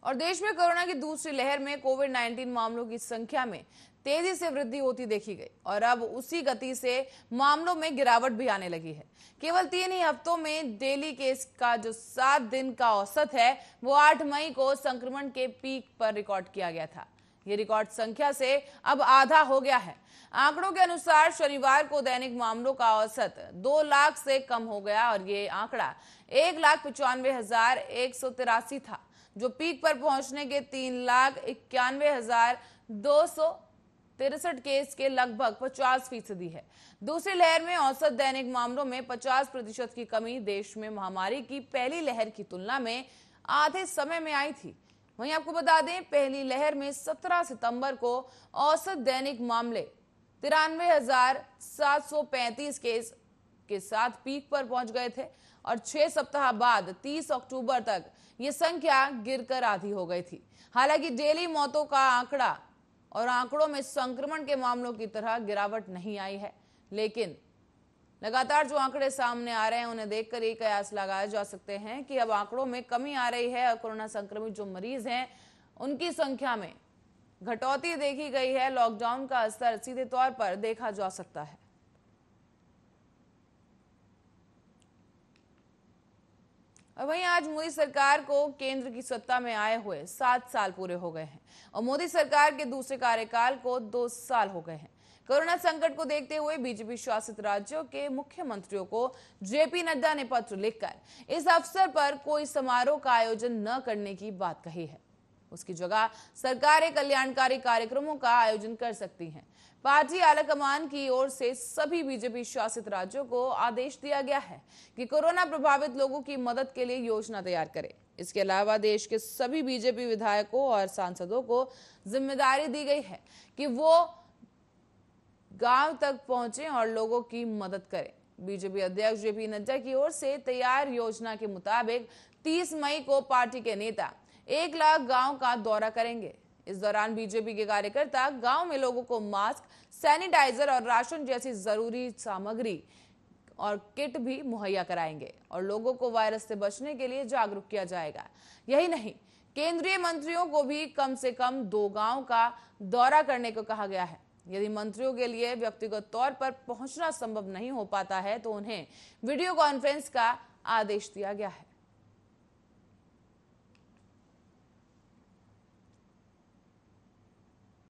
और देश में कोरोना की दूसरी लहर में कोविड-19 मामलों की संख्या में तेजी से वृद्धि होती देखी गई और अब उसी गति से मामलों में गिरावट भी आने लगी है। केवल 3 ही हफ्तों में डेली केस का जो 7 दिन का औसत है वो 8 मई को संक्रमण के पीक पर रिकॉर्ड किया गया था। ये रिकॉर्ड संख्या से अब आधा हो गया है। आंकड़ों के अनुसार शनिवार को दैनिक मामलों का औसत 2 लाख से कम हो गया और ये आंकड़ा 1,95,183 था, जो पीक पर पहुंचने के 3,91,263 केस के लगभग 50% है। दूसरी लहर में औसत दैनिक मामलों में 50% की कमी देश में महामारी की पहली लहर की तुलना में आधे समय में आई थी। वहीं आपको बता दें, पहली लहर में 17 सितंबर को औसत दैनिक मामले 93,735 केस के साथ पीक पर पहुंच गए थे और 6 सप्ताह बाद 30 अक्टूबर तक ये संख्या गिरकर आधी हो गई थी। हालांकि डेली मौतों का आंकड़ा और आंकड़ों में संक्रमण के मामलों की तरह गिरावट नहीं आई है, लेकिन लगातार जो आंकड़े सामने आ रहे हैं उन्हें देखकर ये कयास लगाए जा सकते हैं कि अब आंकड़ों में कमी आ रही है और कोरोना संक्रमित जो मरीज हैं उनकी संख्या में घटौती देखी गई है। लॉकडाउन का असर सीधे तौर पर देखा जा सकता है। और वहीं आज मोदी सरकार को केंद्र की सत्ता में आए हुए 7 साल पूरे हो गए हैं और मोदी सरकार के दूसरे कार्यकाल को 2 साल हो गए हैं। कोरोना संकट को देखते हुए बीजेपी शासित राज्यों के मुख्यमंत्रियों को जेपी नड्डा ने पत्र लिखकर इस अवसर पर कोई समारोह का आयोजन न करने की बात कही है। उसकी जगह सरकारें कल्याणकारी कार्यक्रमों का आयोजन कर सकती हैं। पार्टी आलाकमान की ओर से सभी बीजेपी शासित राज्यों को आदेश दिया गया है कि कोरोना प्रभावित लोगों की मदद के लिए योजना तैयार करें। इसके अलावा देश के सभी बीजेपी विधायकों और सांसदों को जिम्मेदारी दी गई है कि वो गांव तक पहुंचे और लोगों की मदद करें। बीजेपी अध्यक्ष जेपी नड्डा की ओर से तैयार योजना के मुताबिक 30 मई को पार्टी के नेता 1 लाख गांव का दौरा करेंगे। इस दौरान बीजेपी के कार्यकर्ता गांव में लोगों को मास्क, सैनिटाइजर और राशन जैसी जरूरी सामग्री और किट भी मुहैया कराएंगे और लोगों को वायरस से बचने के लिए जागरूक किया जाएगा। यही नहीं, केंद्रीय मंत्रियों को भी कम से कम 2 गांव का दौरा करने को कहा गया है। यदि मंत्रियों के लिए व्यक्तिगत तौर पर पहुंचना संभव नहीं हो पाता है तो उन्हें वीडियो कॉन्फ्रेंस का आदेश दिया गया है।